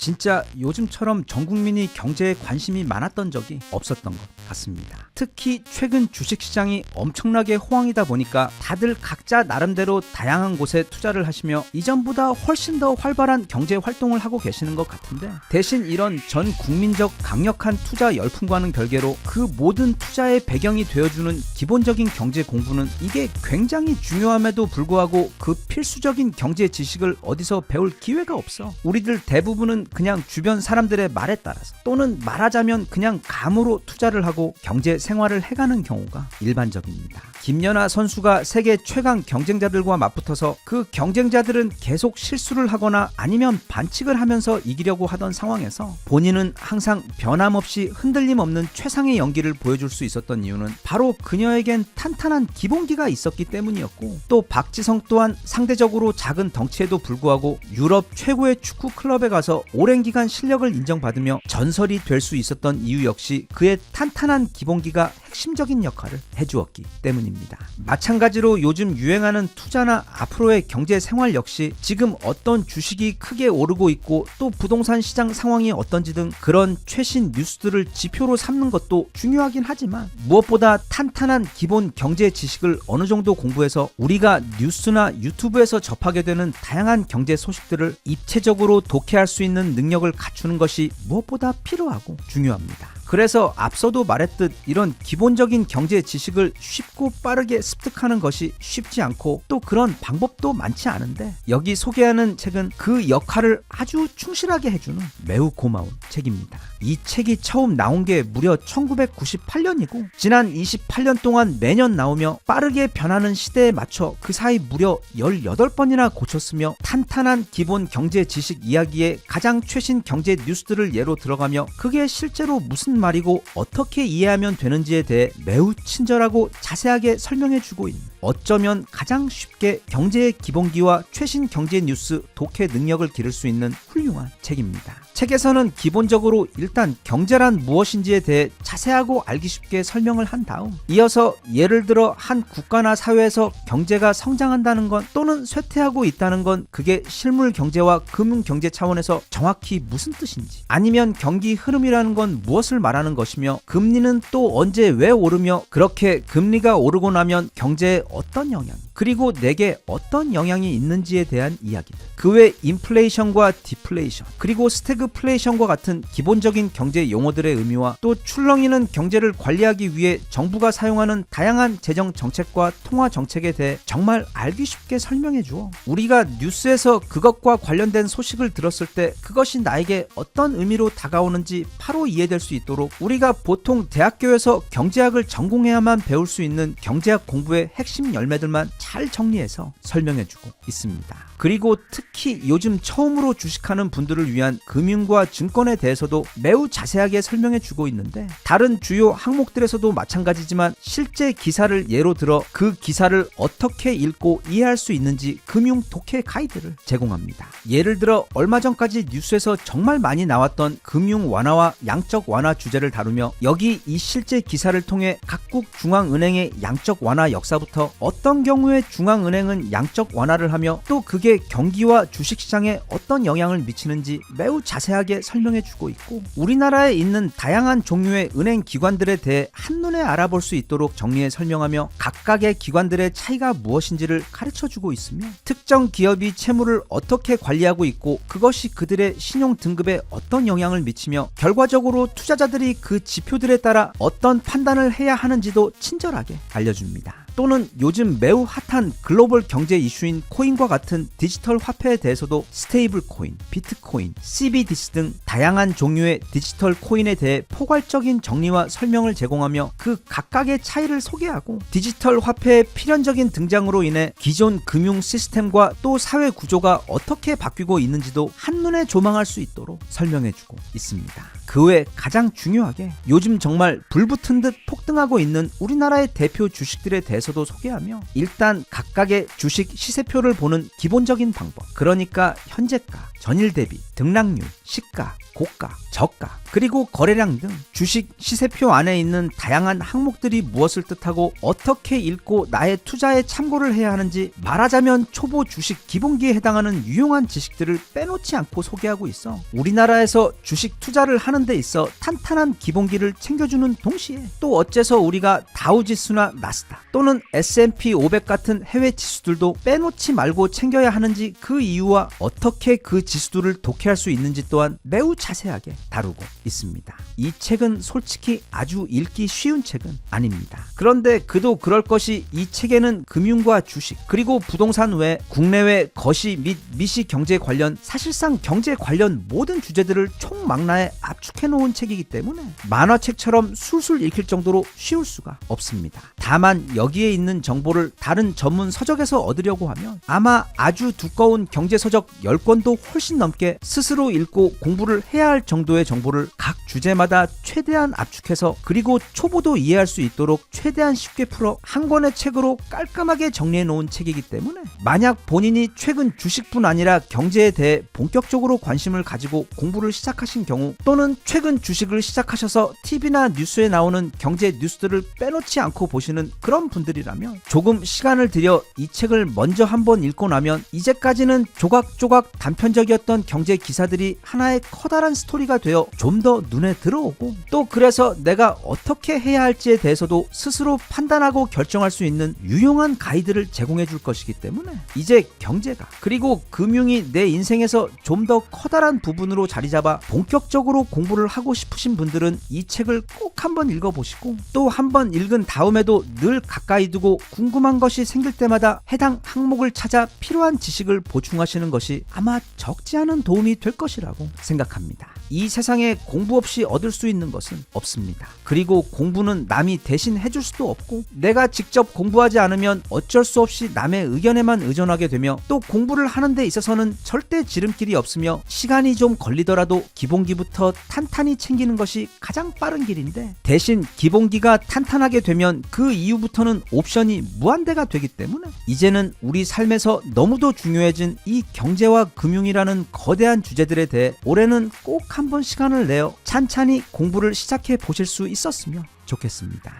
진짜 요즘처럼 전 국민이 경제에 관심이 많았던 적이 없었던 것 같습니다. 특히 최근 주식시장이 엄청나게 호황이다 보니까 다들 각자 나름대로 다양한 곳에 투자를 하시며 이전보다 훨씬 더 활발한 경제 활동을 하고 계시는 것 같은데, 대신 이런 전 국민적 강력한 투자 열풍과는 별개로 그 모든 투자의 배경이 되어주는 기본적인 경제 공부는 이게 굉장히 중요함에도 불구하고 그 필수적인 경제 지식을 어디서 배울 기회가 없어. 우리들 대부분은 그냥 주변 사람들의 말에 따라서 또는 말하자면 그냥 감으로 투자를 하고 경제 생활을 해가는 경우가 일반적입니다. 김연아 선수가 세계 최강 경쟁자들과 맞붙어서 그 경쟁자들은 계속 실수를 하거나 아니면 반칙을 하면서 이기려고 하던 상황에서 본인은 항상 변함없이 흔들림 없는 최상의 연기를 보여줄 수 있었던 이유는 바로 그녀에겐 탄탄한 기본기가 있었기 때문이었고, 또 박지성 또한 상대적으로 작은 덩치에도 불구하고 유럽 최고의 축구 클럽에 가서 오랜 기간 실력을 인정받으며 전설이 될 수 있었던 이유 역시 그의 탄탄한 기본기가 핵심적인 역할을 해주었기 때문입니다. 마찬가지로 요즘 유행하는 투자나 앞으로의 경제 생활 역시 지금 어떤 주식이 크게 오르고 있고 또 부동산 시장 상황이 어떤지 등 그런 최신 뉴스들을 지표로 삼는 것도 중요하긴 하지만, 무엇보다 탄탄한 기본 경제 지식을 어느 정도 공부해서 우리가 뉴스나 유튜브에서 접하게 되는 다양한 경제 소식들을 입체적으로 독해할 수 있는 능력을 갖추는 것이 무엇보다 필요하고 중요합니다. 그래서 앞서도 말했듯 이런 기본적인 경제 지식을 쉽고 빠르게 습득하는 것이 쉽지 않고 또 그런 방법도 많지 않은데, 여기 소개하는 책은 그 역할을 아주 충실하게 해주는 매우 고마운 책입니다. 이 책이 처음 나온 게 무려 1998년이고 지난 28년 동안 매년 나오며 빠르게 변하는 시대에 맞춰 그 사이 무려 18번이나 고쳤으며, 탄탄한 기본 경제 지식 이야기에 가장 최신 경제 뉴스들을 예로 들어가며 그게 실제로 무슨 말이고 어떻게 이해하면 되는지에 대해 매우 친절하고 자세하게 설명해주고 있는, 어쩌면 가장 쉽게 경제의 기본기와 최신 경제 뉴스 독해 능력을 기를 수 있는 훌륭한 책입니다. 책에서는 기본적으로 일단 경제란 무엇인지에 대해 자세하고 알기 쉽게 설명을 한 다음, 이어서 예를 들어 한 국가나 사회에서 경제가 성장한다는 건 또는 쇠퇴하고 있다는 건 그게 실물 경제와 금융 경제 차원에서 정확히 무슨 뜻인지, 아니면 경기 흐름이라는 건 무엇을 말하는 것이며 금리는 또 언제 왜 오르며 그렇게 금리가 오르고 나면 경제에 어떤 영향, 그리고 내게 어떤 영향이 있는지에 대한 이야기들, 그 외 인플레이션과 디플레이션, 그리고 스태그플레이션과 같은 기본적인 경제 용어들의 의미와 또 출렁이는 경제를 관리하기 위해 정부가 사용하는 다양한 재정 정책과 통화 정책에 대해 정말 알기 쉽게 설명해 주어 우리가 뉴스에서 그것과 관련된 소식을 들었을 때 그것이 나에게 어떤 의미로 다가오는지 바로 이해될 수 있도록 우리가 보통 대학교에서 경제학을 전공해야만 배울 수 있는 경제학 공부의 핵심 열매들만 잘 정리해서 설명해주고 있습니다. 그리고 특히 요즘 처음으로 주식하는 분들을 위한 금융과 증권에 대해서도 매우 자세하게 설명해주고 있는데, 다른 주요 항목들에서도 마찬가지지만 실제 기사를 예로 들어 그 기사를 어떻게 읽고 이해할 수 있는지 금융 독해 가이드를 제공합니다. 예를 들어 얼마 전까지 뉴스에서 정말 많이 나왔던 금융 완화와 양적 완화 주제를 다루며, 여기 이 실제 기사를 통해 각국 중앙은행의 양적 완화 역사부터 어떤 경우에 중앙은행은 양적 완화를 하며 또 그게 경기와 주식시장에 어떤 영향을 미치는지 매우 자세하게 설명해주고 있고, 우리나라에 있는 다양한 종류의 은행 기관들에 대해 한눈에 알아볼 수 있도록 정리해 설명하며 각각의 기관들의 차이가 무엇인지를 가르쳐주고 있으며, 특정 기업이 채무를 어떻게 관리하고 있고 그것이 그들의 신용 등급에 어떤 영향을 미치며 결과적으로 투자자들이 그 지표들에 따라 어떤 판단을 해야 하는지도 친절하게 알려줍니다. 또는 요즘 매우 핫한 글로벌 경제 이슈인 코인과 같은 디지털 화폐에 대해서도 스테이블 코인, 비트코인, CBDC 등 다양한 종류의 디지털 코인에 대해 포괄적인 정리와 설명을 제공하며 그 각각의 차이를 소개하고, 디지털 화폐의 필연적인 등장으로 인해 기존 금융 시스템과 또 사회 구조가 어떻게 바뀌고 있는지도 한눈에 조망할 수 있도록 설명해주고 있습니다. 그 외 가장 중요하게 요즘 정말 불붙은 듯 폭등하고 있는 우리나라의 대표 주식들에 대해서 대해서도 소개하며 일단 각각의 주식 시세표를 보는 기본적인 방법, 그러니까 현재가, 전일 대비, 등락률, 시가, 고가, 저가, 그리고 거래량 등 주식 시세표 안에 있는 다양한 항목들이 무엇을 뜻하고 어떻게 읽고 나의 투자에 참고를 해야 하는지, 말하자면 초보 주식 기본기에 해당하는 유용한 지식들을 빼놓지 않고 소개하고 있어 우리나라에서 주식 투자를 하는 데 있어 탄탄한 기본기를 챙겨주는 동시에 또 어째서 우리가 다우지수나 나스닥 또는 S&P 500 같은 해외 지수들도 빼놓지 말고 챙겨야 하는지, 그 이유와 어떻게 그 지수들을 독해할 수 있는지 또한 매우 자세하게 다루고 있습니다. 이 책은 솔직히 아주 읽기 쉬운 책은 아닙니다. 그런데 그도 그럴 것이 이 책에는 금융과 주식 그리고 부동산 외 국내외 거시 및 미시 경제 관련, 사실상 경제 관련 모든 주제들을 총망라에 압축해 놓은 책이기 때문에 만화책처럼 술술 읽힐 정도로 쉬울 수가 없습니다. 다만 여기에 있는 정보를 다른 전문 서적에서 얻으려고 하면 아마 아주 두꺼운 경제서적 10권도 훨씬 넘게 스스로 읽고 공부를 해야 할 정도의 정보를 각 주제마다 최대한 압축해서, 그리고 초보도 이해할 수 있도록 최대한 쉽게 풀어 한 권의 책으로 깔끔하게 정리해 놓은 책이기 때문에 만약 본인이 최근 주식뿐 아니라 경제에 대해 본격적으로 관심을 가지고 공부를 시작하신 경우, 또는 최근 주식을 시작하셔서 TV나 뉴스에 나오는 경제 뉴스들을 빼놓지 않고 보시는 그런 분들이라면 조금 시간을 들여 이 책을 먼저 한번 읽고 나면 이제까지는 조각조각 단편적이었던 경제 기사들이 하나의 커다란 스토리가 되어 좀 더 눈에 들어오고, 또 그래서 내가 어떻게 해야 할지에 대해서도 스스로 판단하고 결정할 수 있는 유용한 가이드를 제공해 줄 것이기 때문에 이제 경제가 그리고 금융이 내 인생에서 좀 더 커다란 부분으로 자리 잡아 본격적으로 공부를 하고 싶으신 분들은 이 책을 꼭 한번 읽어보시고, 또 한번 읽은 다음에도 늘 가까이 두고 궁금한 것이 생길 때마다 해당 항목을 찾아 필요한 지식을 보충하시는 것이 아마 적지 않은 도움이 될 것이라고 생각합니다. 이 세상에 공부 없이 얻을 수 있는 것은 없습니다. 그리고 공부는 남이 대신 해줄 수도 없고, 내가 직접 공부하지 않으면 어쩔 수 없이 남의 의견에만 의존하게 되며, 또 공부를 하는 데 있어서는 절대 지름길이 없으며 시간이 좀 걸리더라도 기본기부터 탄탄히 챙기는 것이 가장 빠른 길인데, 대신 기본기가 탄탄하게 되면 그 이후부터는 옵션이 무한대가 되기 때문에 이제는 우리 삶에서 너무도 중요해진 이 경제와 금융이라는 거대한 주제들에 대해 올해는 꼭 한번 시간을 내어 찬찬히 공부를 시작해 보실 수 있었으면 좋겠습니다.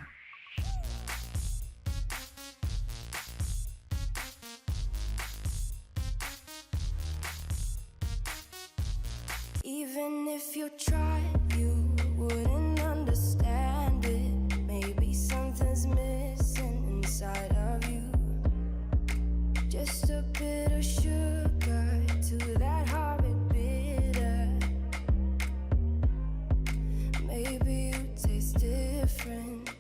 Even if you tried, you wouldn't understand it. Maybe something's missing inside of you. Just a bit of sugar to that horrid bitter. Maybe you taste different.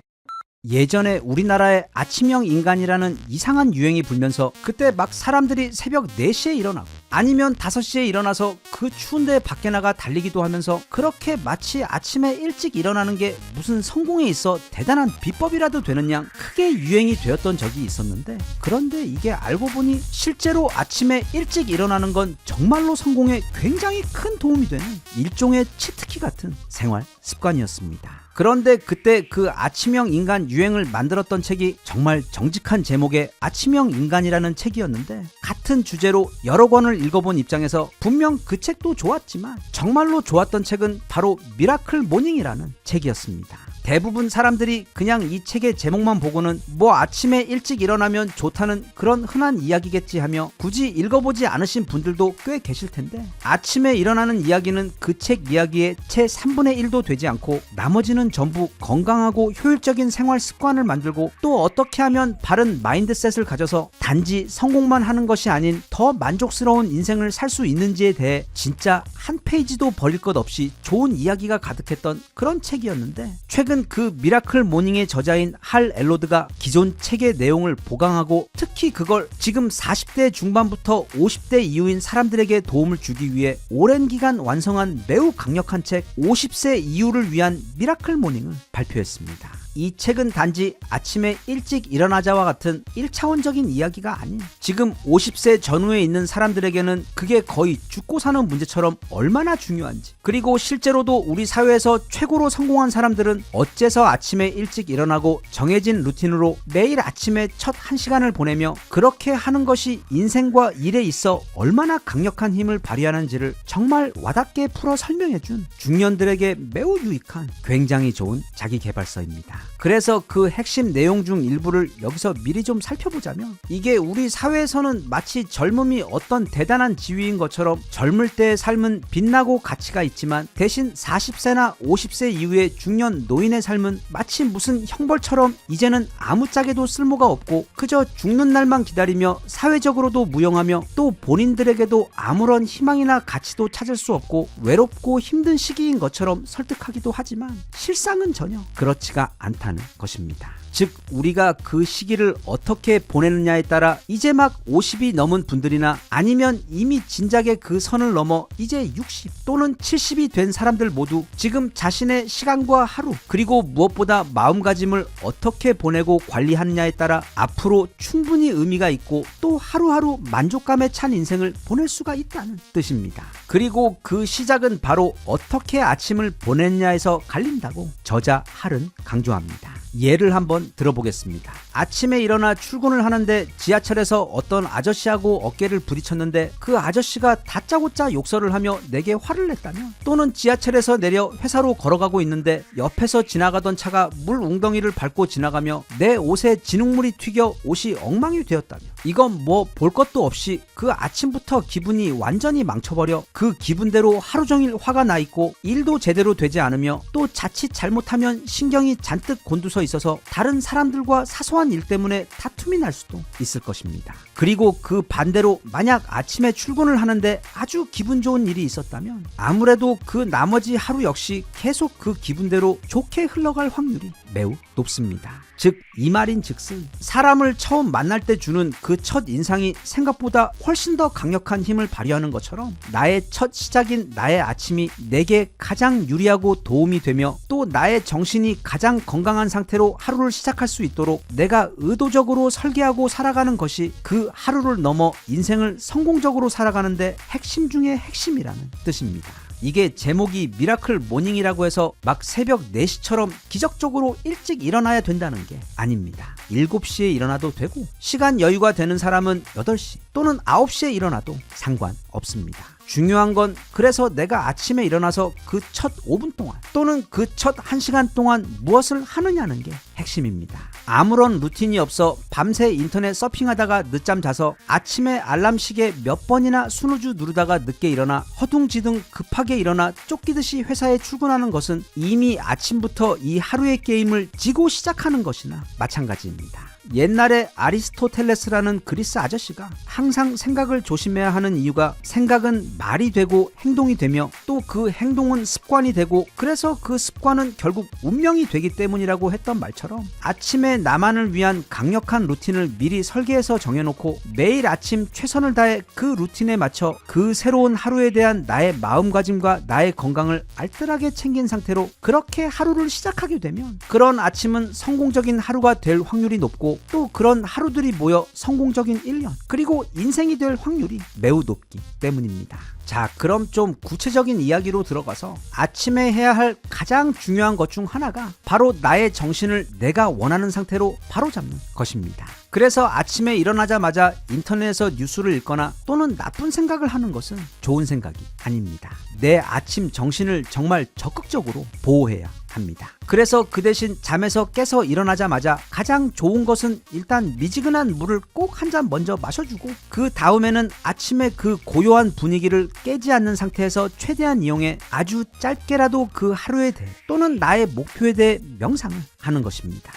예전에 우리나라에 아침형 인간이라는 이상한 유행이 불면서 그때 막 사람들이 새벽 4시에 일어나고 아니면 5시에 일어나서 그 추운데 밖에 나가 달리기도 하면서, 그렇게 마치 아침에 일찍 일어나는 게 무슨 성공에 있어 대단한 비법이라도 되는 양 크게 유행이 되었던 적이 있었는데, 그런데 이게 알고 보니 실제로 아침에 일찍 일어나는 건 정말로 성공에 굉장히 큰 도움이 되는 일종의 치트키 같은 생활 습관이었습니다. 그런데 그때 그 아침형 인간 유행을 만들었던 책이 정말 정직한 제목의 아침형 인간이라는 책이었는데, 같은 주제로 여러 권을 읽어본 입장에서 분명 그 책도 좋았지만 정말로 좋았던 책은 바로 미라클 모닝이라는 책이었습니다. 대부분 사람들이 그냥 이 책의 제목만 보고는 뭐 아침에 일찍 일어나면 좋다는 그런 흔한 이야기겠지 하며 굳이 읽어보지 않으신 분들도 꽤 계실 텐데, 아침에 일어나는 이야기는 그 책 이야기의 채 3분의 1도 되지 않고 나머지는 전부 건강하고 효율적인 생활 습관을 만들고, 또 어떻게 하면 바른 마인드셋을 가져서 단지 성공만 하는 것이 아닌 더 만족스러운 인생을 살 수 있는지에 대해 진짜 한 페이지도 버릴 것 없이 좋은 이야기가 가득했던 그런 책이었는데, 최근 그 미라클 모닝의 저자인 할 엘로드가 기존 책의 내용을 보강하고 특히 그걸 지금 40대 중반부터 50대 이후인 사람들에게 도움을 주기 위해 오랜 기간 완성한 매우 강력한 책 50세 이후를 위한 미라클 모닝을 발표했습니다. 이 책은 단지 아침에 일찍 일어나자와 같은 1차원적인 이야기가 아닌, 지금 50세 전후에 있는 사람들에게는 그게 거의 죽고 사는 문제처럼 얼마나 중요한지, 그리고 실제로도 우리 사회에서 최고로 성공한 사람들은 어째서 아침에 일찍 일어나고 정해진 루틴으로 매일 아침에 첫 1시간을 보내며 그렇게 하는 것이 인생과 일에 있어 얼마나 강력한 힘을 발휘하는지를 정말 와닿게 풀어 설명해준 중년들에게 매우 유익한 굉장히 좋은 자기계발서입니다. 그래서 그 핵심 내용 중 일부를 여기서 미리 좀 살펴보자면, 이게 우리 사회에서는 마치 젊음이 어떤 대단한 지위인 것처럼 젊을 때의 삶은 빛나고 가치가 있지만, 대신 40세나 50세 이후의 중년 노인의 삶은 마치 무슨 형벌처럼 이제는 아무짝에도 쓸모가 없고 그저 죽는 날만 기다리며 사회적으로도 무용하며 또 본인들에게도 아무런 희망이나 가치도 찾을 수 없고 외롭고 힘든 시기인 것처럼 설득하기도 하지만 실상은 전혀 그렇지가 않다는 것입니다. 즉, 우리가 그 시기를 어떻게 보내느냐에 따라 이제 막 50이 넘은 분들이나 아니면 이미 진작에 그 선을 넘어 이제 60 또는 70이 된 사람들 모두 지금 자신의 시간과 하루, 그리고 무엇보다 마음가짐을 어떻게 보내고 관리하느냐에 따라 앞으로 충분히 의미가 있고 또 하루하루 만족감에 찬 인생을 보낼 수가 있다는 뜻입니다. 그리고 그 시작은 바로 어떻게 아침을 보냈냐에서 갈린다고 저자 할은 강조합니다. 예를 한번 들어보겠습니다. 아침에 일어나 출근을 하는데 지하철에서 어떤 아저씨하고 어깨를 부딪혔는데 그 아저씨가 다짜고짜 욕설을 하며 내게 화를 냈다면, 또는 지하철에서 내려 회사로 걸어가고 있는데 옆에서 지나가던 차가 물 웅덩이를 밟고 지나가며 내 옷에 진흙물이 튀겨 옷이 엉망이 되었다면, 이건 뭐 볼 것도 없이 그 아침부터 기분이 완전히 망쳐버려 그 기분대로 하루 종일 화가 나 있고 일도 제대로 되지 않으며 또 자칫 잘못하면 신경이 잔뜩 곤두서 있어서 다른 사람들과 사소한 일 때문에 다툼이 날 수도 있을 것입니다. 그리고 그 반대로 만약 아침에 출근을 하는데 아주 기분 좋은 일이 있었다면 아무래도 그 나머지 하루 역시 계속 그 기분대로 좋게 흘러갈 확률이 매우 높습니다. 즉, 이 말인즉슨 사람을 처음 만날 때 주는 그 첫 인상이 생각보다 훨씬 더 강력한 힘을 발휘하는 것처럼, 나의 첫 시작인 나의 아침이 내게 가장 유리하고 도움이 되며 또 나의 정신이 가장 건강한 상태로 하루를 시작할 수 있도록 내가 의도적으로 설계하고 살아가는 것이 그 하루를 넘어 인생을 성공적으로 살아가는데 핵심 중의 핵심이라는 뜻입니다. 이게 제목이 미라클 모닝이라고 해서 막 새벽 4시처럼 기적적으로 일찍 일어나야 된다는 게 아닙니다. 7시에 일어나도 되고 시간 여유가 되는 사람은 8시 또는 9시에 일어나도 상관없습니다. 중요한 건 그래서 내가 아침에 일어나서 그 첫 5분 동안 또는 그 첫 1시간 동안 무엇을 하느냐는 게 핵심입니다. 아무런 루틴이 없어 밤새 인터넷 서핑하다가 늦잠 자서 아침에 알람 시계 몇 번이나 스누즈 누르다가 늦게 일어나 허둥지둥 급하게 일어나 쫓기듯이 회사에 출근하는 것은 이미 아침부터 이 하루의 게임을 지고 시작하는 것이나 마찬가지입니다. 옛날에 아리스토텔레스라는 그리스 아저씨가 항상 생각을 조심해야 하는 이유가, 생각은 말이 되고 행동이 되며 또 그 행동은 습관이 되고 그래서 그 습관은 결국 운명이 되기 때문이라고 했던 말처럼, 아침에 나만을 위한 강력한 루틴을 미리 설계해서 정해놓고 매일 아침 최선을 다해 그 루틴에 맞춰 그 새로운 하루에 대한 나의 마음가짐과 나의 건강을 알뜰하게 챙긴 상태로 그렇게 하루를 시작하게 되면 그런 아침은 성공적인 하루가 될 확률이 높고 또 그런 하루들이 모여 성공적인 1년 그리고 인생이 될 확률이 매우 높기 때문입니다. 자, 그럼 좀 구체적인 이야기로 들어가서 아침에 해야 할 가장 중요한 것 중 하나가 바로 나의 정신을 내가 원하는 상태로 바로잡는 것입니다. 그래서 아침에 일어나자마자 인터넷에서 뉴스를 읽거나 또는 나쁜 생각을 하는 것은 좋은 생각이 아닙니다. 내 아침 정신을 정말 적극적으로 보호해야 합니다. 그래서 그 대신 잠에서 깨서 일어나자마자 가장 좋은 것은 일단 미지근한 물을 꼭 한 잔 먼저 마셔주고 그 다음에는 아침에 그 고요한 분위기를 깨지 않는 상태에서 최대한 이용해 아주 짧게라도 그 하루에 대해 또는 나의 목표에 대해 명상을 하는 것입니다.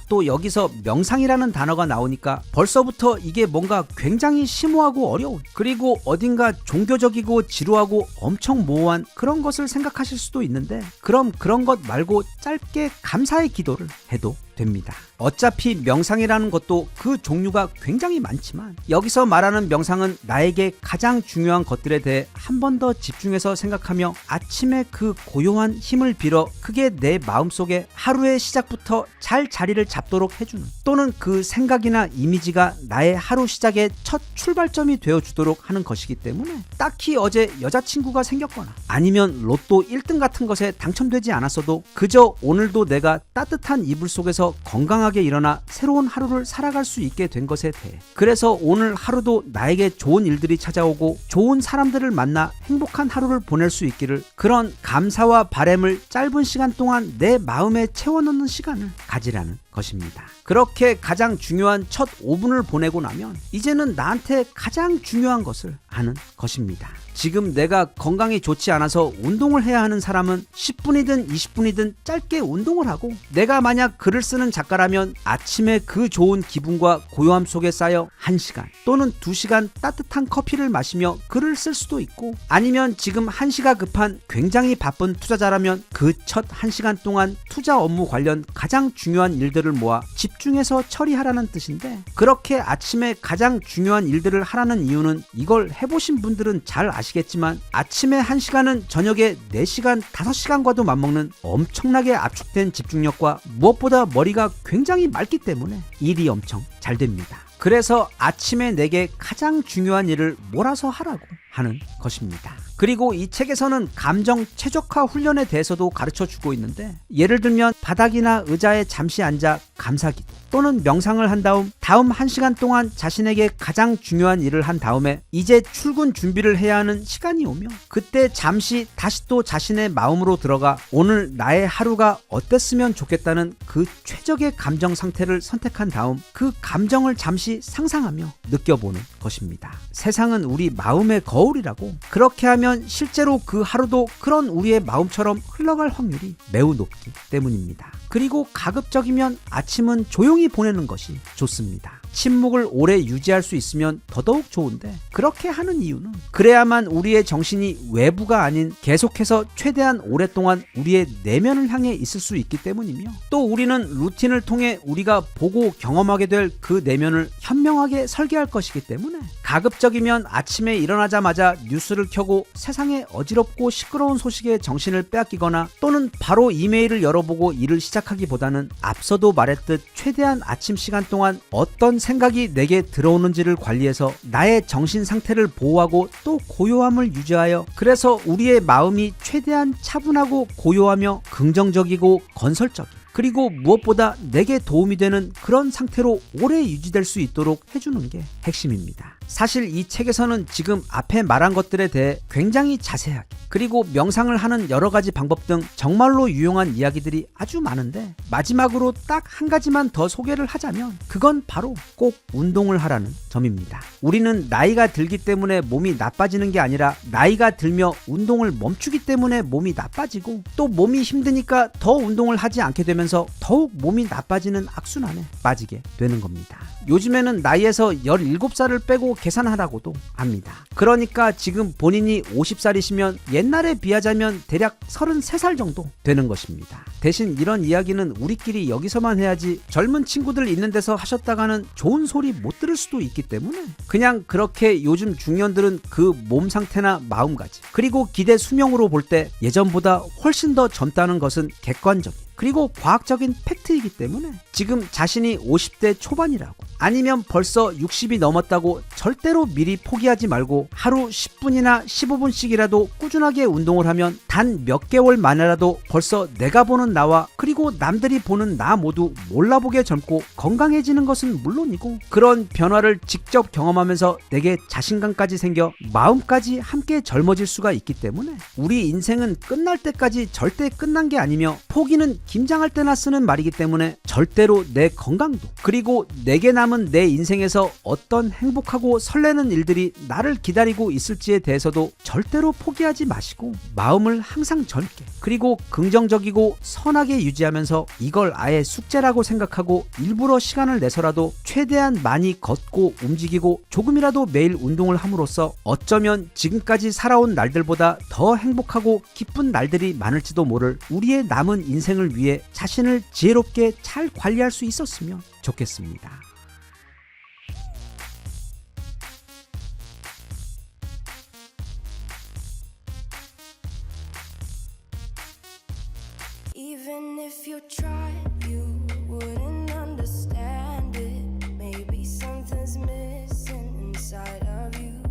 또 여기서 명상이라는 단어가 나오니까 벌써부터 이게 뭔가 굉장히 심오하고 어려운, 그리고 어딘가 종교적이고 지루하고 엄청 모호한 그런 것을 생각하실 수도 있는데, 그럼 그런 것 말고 짧게 감사의 기도를 해도 됩니다. 어차피 명상이라는 것도 그 종류가 굉장히 많지만 여기서 말하는 명상은 나에게 가장 중요한 것들에 대해 한 번 더 집중해서 생각하며 아침에 그 고요한 힘을 빌어 그게 내 마음속에 하루의 시작부터 잘 자리를 잡도록 해주는, 또는 그 생각이나 이미지가 나의 하루 시작의 첫 출발점이 되어주도록 하는 것이기 때문에 딱히 어제 여자친구가 생겼거나 아니면 로또 1등 같은 것에 당첨되지 않았어도 그저 오늘도 내가 따뜻한 이불 속에서 건강하게 일어나 새로운 하루를 살아갈 수 있게 된 것에 대해, 그래서 오늘 하루도 나에게 좋은 일들이 찾아오고 좋은 사람들을 만나 행복한 하루를 보낼 수 있기를, 그런 감사와 바램을 짧은 시간 동안 내 마음에 채워넣는 시간을 가지라는 것입니다. 그렇게 가장 중요한 첫 5분을 보내고 나면 이제는 나한테 가장 중요한 것을 아는 것입니다. 지금 내가 건강이 좋지 않아서 운동을 해야 하는 사람은 10분이든 20분이든 짧게 운동을 하고, 내가 만약 글을 쓰는 작가라면 아침에 그 좋은 기분과 고요함 속에 쌓여 1시간 또는 2시간 따뜻한 커피를 마시며 글을 쓸 수도 있고, 아니면 지금 1시가 급한 굉장히 바쁜 투자자라면 그 첫 1시간 동안 투자 업무 관련 가장 중요한 일들을 모아 집중해서 처리하라는 뜻인데, 그렇게 아침에 가장 중요한 일들을 하라는 이유는 이걸 해보신 분들은 잘 아시겠지만 아침에 1시간은 저녁에 4시간, 5시간과도 맞먹는 엄청나게 압축된 집중력과 무엇보다 머리가 굉장히 맑기 때문에 일이 엄청 잘 됩니다. 그래서 아침에 내게 가장 중요한 일을 몰아서 하라고 하는 것입니다. 그리고 이 책에서는 감정 최적화 훈련에 대해서도 가르쳐 주고 있는데, 예를 들면 바닥이나 의자에 잠시 앉아 감사기도 또는 명상을 한 다음 1시간 동안 자신에게 가장 중요한 일을 한 다음에 이제 출근 준비를 해야 하는 시간이 오면 그때 잠시 다시 또 자신의 마음으로 들어가 오늘 나의 하루가 어땠으면 좋겠다는 그 최적의 감정 상태를 선택한 다음 그 감정을 잠시 상상하며 느껴보는 것입니다. 세상은 우리 마음의 거울이라고, 그렇게 하면 실제로 그 하루도 그런 우리의 마음처럼 흘러갈 확률이 매우 높기 때문입니다. 그리고 가급적이면 아침은 조용히 보내는 것이 좋습니다. 침묵을 오래 유지할 수 있으면 더더욱 좋은데, 그렇게 하는 이유는 그래야만 우리의 정신이 외부가 아닌 계속해서 최대한 오랫동안 우리의 내면을 향해 있을 수 있기 때문이며, 또 우리는 루틴을 통해 우리가 보고 경험하게 될 그 내면을 현명하게 설계할 것이기 때문에 가급적이면 아침에 일어나자마자 뉴스를 켜고 세상의 어지럽고 시끄러운 소식에 정신을 빼앗기거나 또는 바로 이메일을 열어보고 일을 시작하기보다는 앞서도 말했듯 최대한 아침 시간 동안 어떤 생각이 내게 들어오는지를 관리해서 나의 정신 상태를 보호하고 또 고요함을 유지하여, 그래서 우리의 마음이 최대한 차분하고 고요하며 긍정적이고 건설적인, 그리고 무엇보다 내게 도움이 되는 그런 상태로 오래 유지될 수 있도록 해주는 게 핵심입니다. 사실 이 책에서는 지금 앞에 말한 것들에 대해 굉장히 자세하게, 그리고 명상을 하는 여러 가지 방법 등 정말로 유용한 이야기들이 아주 많은데, 마지막으로 딱 한 가지만 더 소개를 하자면 그건 바로 꼭 운동을 하라는 점입니다. 우리는 나이가 들기 때문에 몸이 나빠지는 게 아니라 나이가 들며 운동을 멈추기 때문에 몸이 나빠지고, 또 몸이 힘드니까 더 운동을 하지 않게 되면서 더욱 몸이 나빠지는 악순환에 빠지게 되는 겁니다. 요즘에는 나이에서 17살을 빼고 계산하라고도 합니다. 그러니까 지금 본인이 50살이시면 옛날에 비하자면 대략 33살 정도 되는 것입니다. 대신 이런 이야기는 우리끼리 여기서만 해야지 젊은 친구들 있는 데서 하셨다가는 좋은 소리 못 들을 수도 있기 때문에 그냥 그렇게 요즘 중년들은 그 몸 상태나 마음가짐, 그리고 기대 수명으로 볼 때 예전보다 훨씬 더 젊다는 것은 객관적인, 그리고 과학적인 팩트이기 때문에 지금 자신이 50대 초반이라고 아니면 벌써 60이 넘었다고 절대로 미리 포기하지 말고 하루 10분이나 15분씩이라도 꾸준하게 운동을 하면 단 몇 개월 만에라도 벌써 내가 보는 나와 그리고 남들이 보는 나 모두 몰라보게 젊고 건강해지는 것은 물론이고, 그런 변화를 직접 경험하면서 내게 자신감까지 생겨 마음까지 함께 젊어질 수가 있기 때문에 우리 인생은 끝날 때까지 절대 끝난 게 아니며, 포기는 김장할 때나 쓰는 말이기 때문에 절대로 내 건강도, 그리고 내게 남은 내 인생에서 어떤 행복하고 설레는 일들이 나를 기다리고 있을지에 대해서도 절대로 포기하지 마시고 마음을 항상 젊게, 그리고 긍정적이고 선하게 유지하면서 이걸 아예 숙제라고 생각하고 일부러 시간을 내서라도 최대한 많이 걷고 움직이고 조금이라도 매일 운동을 함으로써 어쩌면 지금까지 살아온 날들보다 더 행복하고 기쁜 날들이 많을지도 모를 우리의 남은 인생을 위기를 위해 자신을 지혜롭게 잘 관리할 수 있었으면 좋겠습니다. Even if you tried, you wouldn't understand it. Maybe something's missing inside of you.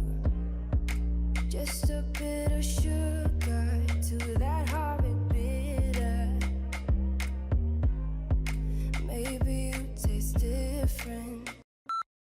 Just a bit of sugar to that horrid bitter. Maybe you taste different.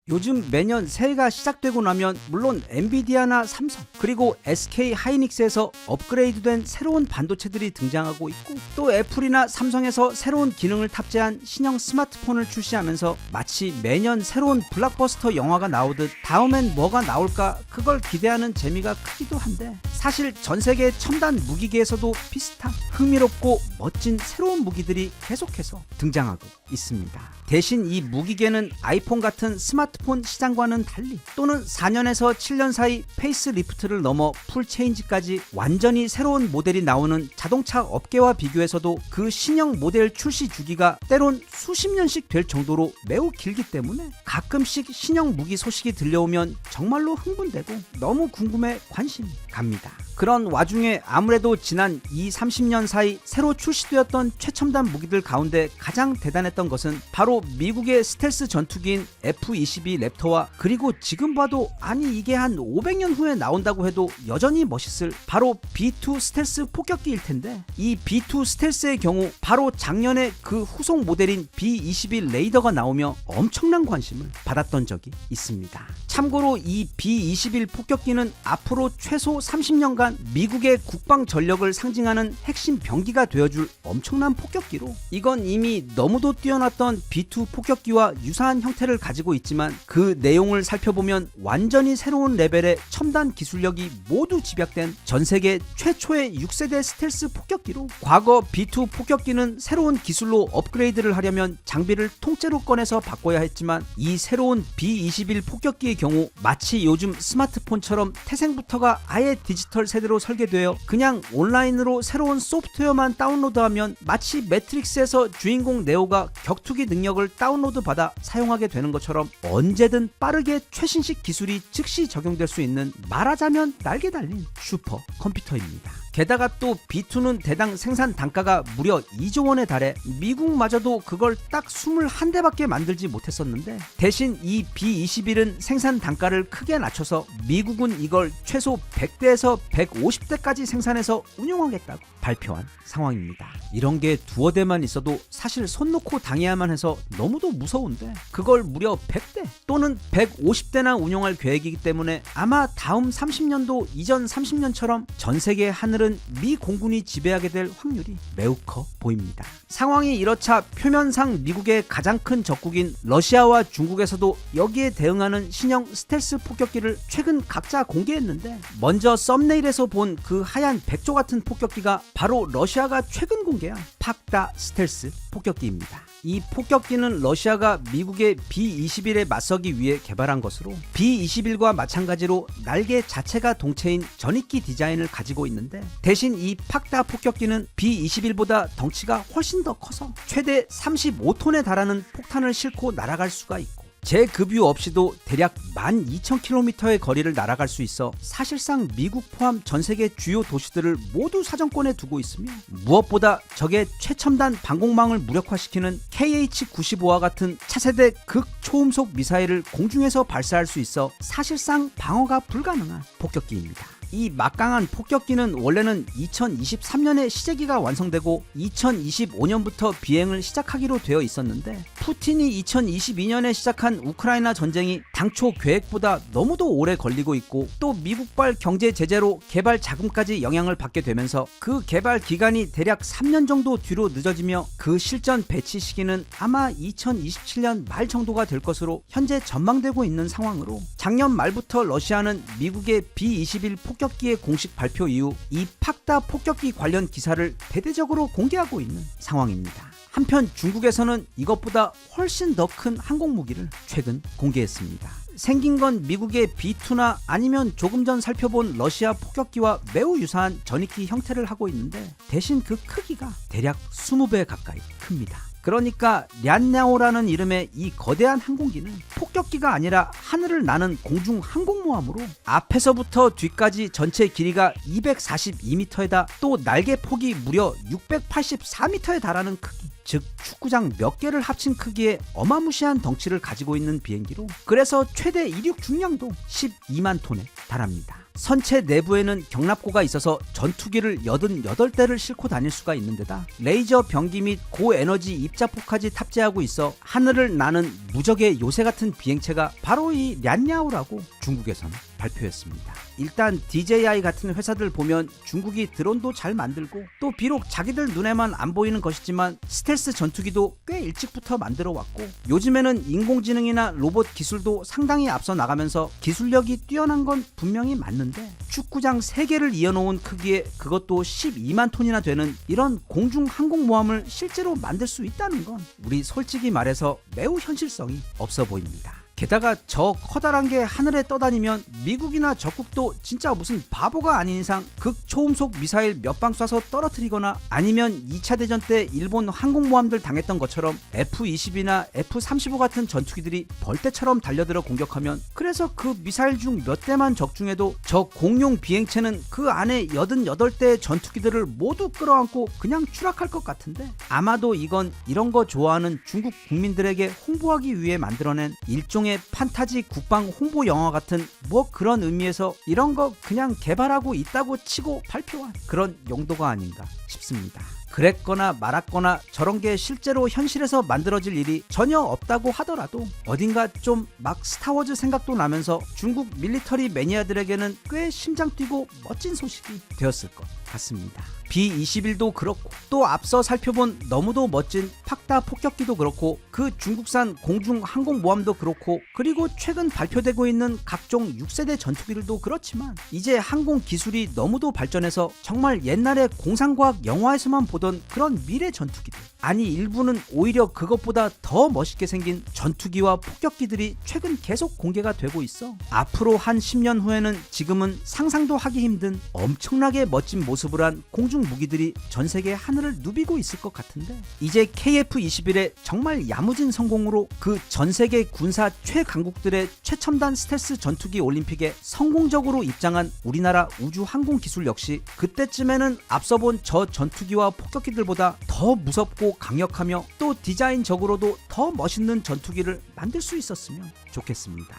요즘 매년 새해가 시작되고 나면 물론 엔비디아나 삼성 그리고 SK 하이닉스에서 업그레이드된 새로운 반도체들이 등장하고 있고 또 애플이나 삼성에서 새로운 기능을 탑재한 신형 스마트폰을 출시하면서 마치 매년 새로운 블록버스터 영화가 나오듯 다음엔 뭐가 나올까 그걸 기대하는 재미가 크기도 한데 사실 전 세계 첨단 무기계에서도 비슷한 흥미롭고 멋진 새로운 무기들이 계속해서 등장하고 있습니다. 대신 이 무기계는 아이폰 같은 스마트폰 시장과는 달리 또는 4년에서 7년 사이 페이스리프트를 넘어 풀체인지까지 완전히 새로운 모델이 나오는 자동차 업계와 비교해서도 그 신형 모델 출시 주기가 때론 수십 년씩 될 정도로 매우 길기 때문에 가끔씩 신형 무기 소식이 들려오면 정말로 흥분되고 너무 궁금해 관심이 갑니다. 그런 와중에 아무래도 지난 20-30년 사이 새로 출시되었던 최첨단 무기들 가운데 가장 대단했던 것은 바로 미국의 스텔스 전투기인 F-22 랩터와 그리고 지금 봐도 아니 이게 한 500년 후에 나온다고 해도 여전히 멋있을 바로 B-2 스텔스 폭격기일 텐데 이 B-2 스텔스의 경우 바로 작년에 그 후속 모델인 B-21 레이더가 나오며 엄청난 관심을 받았던 적이 있습니다. 참고로 이 B-21 폭격기는 앞으로 최소 30년간 미국의 국방 전력을 상징하는 핵심 병기가 되어줄 엄청난 폭격기로 이건 이미 너무도 뛰어났던 B-2 폭격기와 유사한 형태를 가지고 있지만 그 내용을 살펴보면 완전히 새로운 레벨의 첨단 기술력이 모두 집약된 전세계 최초의 6세대 스텔스 폭격기로 과거 B-2 폭격기는 새로운 기술로 업그레이드를 하려면 장비를 통째로 꺼내서 바꿔야 했지만 이 새로운 B-21 폭격기의 경우 마치 요즘 스마트폰처럼 태생부터가 아예 디지털 세대로 설계되어 그냥 온라인으로 새로운 소프트웨어만 다운로드하면 마치 매트릭스에서 주인공 네오가 격투기 능력을 다운로드 받아 사용하게 되는 것처럼 언제든 빠르게 최신식 기술이 즉시 적용될 수 있는 말하자면 날개 달린 슈퍼 컴퓨터입니다. 게다가 또 B-2는 대당 생산 단가가 무려 2조 원에 달해 미국마저도 그걸 딱 21대밖에 만들지 못했었는데 대신 이 B-21은 생산 단가를 크게 낮춰서 미국은 이걸 최소 100대에서 150대까지 생산해서 운용하겠다고 발표한 상황입니다. 이런 게 두어 대만 있어도 사실 손 놓고 당해야만 해서 너무도 무서운데 그걸 무려 100대 또는 150대나 운용할 계획이기 때문에 아마 다음 30년도 이전 30년처럼 전 세계 하늘은 미 공군이 지배하게 될 확률이 매우 커 보입니다. 상황이 이렇자 표면상 미국의 가장 큰 적국인 러시아와 중국에서도 여기에 대응하는 신형 스텔스 폭격기를 최근 각자 공개했는데 먼저 썸네일에서 본 그 하얀 백조 같은 폭격기가 바로 러시아가 최근 공개한 팍다 스텔스 폭격기입니다. 이 폭격기는 러시아가 미국의 B-21에 맞서기 위해 개발한 것으로 B-21과 마찬가지로 날개 자체가 동체인 전익기 디자인을 가지고 있는데 대신 이 팍다 폭격기는 B-21보다 덩치가 훨씬 더 커서 최대 35톤에 달하는 폭탄을 싣고 날아갈 수가 있고 재급유 없이도 대략 12,000km의 거리를 날아갈 수 있어 사실상 미국 포함 전 세계 주요 도시들을 모두 사정권에 두고 있으며 무엇보다 적의 최첨단 방공망을 무력화시키는 KH-95와 같은 차세대 극초음속 미사일을 공중에서 발사할 수 있어 사실상 방어가 불가능한 폭격기입니다. 이 막강한 폭격기는 원래는 2023년에 시제기가 완성되고 2025년부터 비행을 시작하기로 되어 있었는데 푸틴이 2022년에 시작한 우크라이나 전쟁이 당초 계획보다 너무도 오래 걸리고 있고 또 미국발 경제 제재로 개발 자금까지 영향을 받게 되면서 그 개발 기간이 대략 3년 정도 뒤로 늦어지며 그 실전 배치 시기는 아마 2027년 말 정도가 될 것으로 현재 전망되고 있는 상황으로 작년 말부터 러시아는 미국의 B-21 폭격기의 공식 발표 이후 이 팍다 폭격기 관련 기사를 대대적으로 공개하고 있는 상황입니다. 한편 중국에서는 이것보다 훨씬 더 큰 항공무기를 최근 공개했습니다. 생긴 건 미국의 B2나 아니면 조금 전 살펴본 러시아 폭격기와 매우 유사한 전익기 형태를 하고 있는데 대신 그 크기가 대략 20배 가까이 큽니다. 그러니까 냔냐오라는 이름의 이 거대한 항공기는 폭격기가 아니라 하늘을 나는 공중 항공모함으로 앞에서부터 뒤까지 전체 길이가 242m에다 또 날개 폭이 무려 684m에 달하는 크기, 즉 축구장 몇 개를 합친 크기의 어마무시한 덩치를 가지고 있는 비행기로 그래서 최대 이륙 중량도 12만 톤에 달합니다. 선체 내부에는 경납고가 있어서 전투기를 88대를 싣고 다닐 수가 있는 데다 레이저 병기 및 고에너지 입자포까지 탑재하고 있어 하늘을 나는 무적의 요새 같은 비행체가 바로 이 냔냐오라고 중국에서는 발표했습니다. 일단 DJI 같은 회사들 보면 중국이 드론도 잘 만들고 또 비록 자기들 눈에만 안 보이는 것이지만 스텔스 전투기도 꽤 일찍부터 만들어 왔고 요즘에는 인공지능이나 로봇 기술도 상당히 앞서 나가면서 기술력이 뛰어난 건 분명히 맞는데 축구장 3개를 이어놓은 크기에 그것도 12만 톤이나 되는 이런 공중 항공모함을 실제로 만들 수 있다는 건 우리 솔직히 말해서 매우 현실성이 없어 보입니다. 게다가 저 커다란 게 하늘에 떠다니면 미국이나 적국도 진짜 무슨 바보가 아닌 이상 극초음속 미사일 몇 방 쏴서 떨어뜨리거나 아니면 2차 대전 때 일본 항공모함들 당했던 것처럼 F-22나 F-35 같은 전투기들이 벌떼처럼 달려들어 공격하면 그래서 그 미사일 중 몇 대만 적중해도 저 공룡 비행체는 그 안에 88대의 전투기들을 모두 끌어안고 그냥 추락할 것 같은데 아마도 이건 이런 거 좋아하는 중국 국민들에게 홍보하기 위해 만들어낸 일종의 판타지 국방 홍보 영화 같은 뭐 그런 의미에서 이런 거 그냥 개발하고 있다고 치고 발표한 그런 용도가 아닌가 싶습니다. 그랬거나 말았거나 저런 게 실제로 현실에서 만들어질 일이 전혀 없다고 하더라도 어딘가 좀 막 스타워즈 생각도 나면서 중국 밀리터리 매니아들에게는 꽤 심장 뛰고 멋진 소식이 되었을 것 같습니다. B-21도 그렇고 또 앞서 살펴본 너무도 멋진 팍다 폭격기도 그렇고 그 중국산 공중 항공모함도 그렇고 그리고 최근 발표되고 있는 각종 6세대 전투기들도 그렇지만 이제 항공 기술이 너무도 발전해서 정말 옛날에 공상과학 영화에서만 보던 그런 미래 전투기들 아니 일부는 오히려 그것보다 더 멋있게 생긴 전투기와 폭격기들이 최근 계속 공개가 되고 있어 앞으로 한 10년 후에는 지금은 상상도 하기 힘든 엄청나게 멋진 모습을 한 공중 무기들이 전 세계 하늘을 누비고 있을 것 같은데 이제 KF-21의 정말 야무진 성공으로 그 전 세계 군사 최강국들의 최첨단 스텔스 전투기 올림픽에 성공적으로 입장한 우리나라 우주 항공 기술 역시 그때쯤에는 앞서 본 저 전투기와 폭격기들보다 더 무섭고 강력하며 또 디자인적으로도 더 멋있는 전투기를 만들 수 있었으면 좋겠습니다.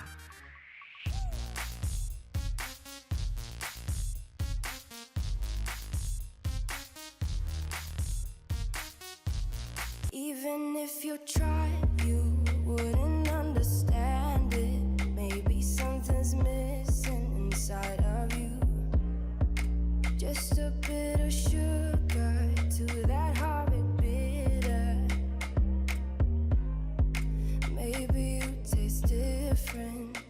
Even if you tried, you wouldn't understand it. Maybe something's missing inside of you. Just a bit of sugar to that horrid bitter. Maybe you taste different.